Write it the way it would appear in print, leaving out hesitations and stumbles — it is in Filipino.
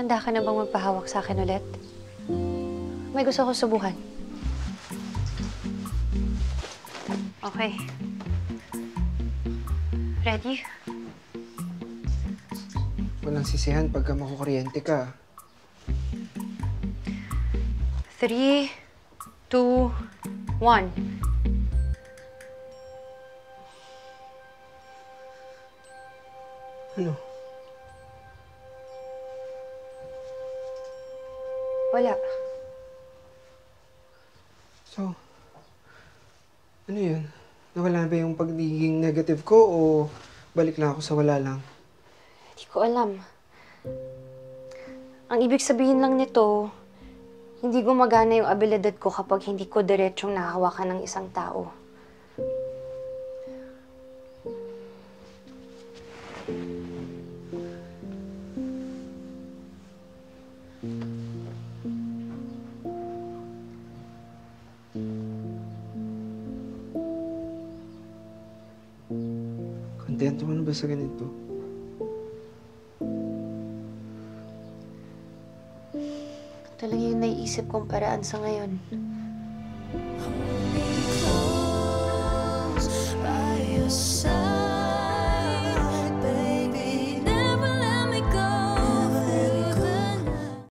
handa ka na bang magpahawak sa akin ulit? May gusto ko subukan. Okay. Ready? Walang sisihan pagka makukuryente ka. 3, 2, 1. Ano? Wala. So, ano yun? Nawala ba yung pagiging negative ko o balik lang ako sa wala lang? Hindi ko alam. Ang ibig sabihin lang nito, hindi gumagana yung abilidad ko kapag hindi ko diretsong nahahawakan ng isang tao. Kontento ka na ba sa ganito? Talaga yung naiisip kong paraan sa ngayon.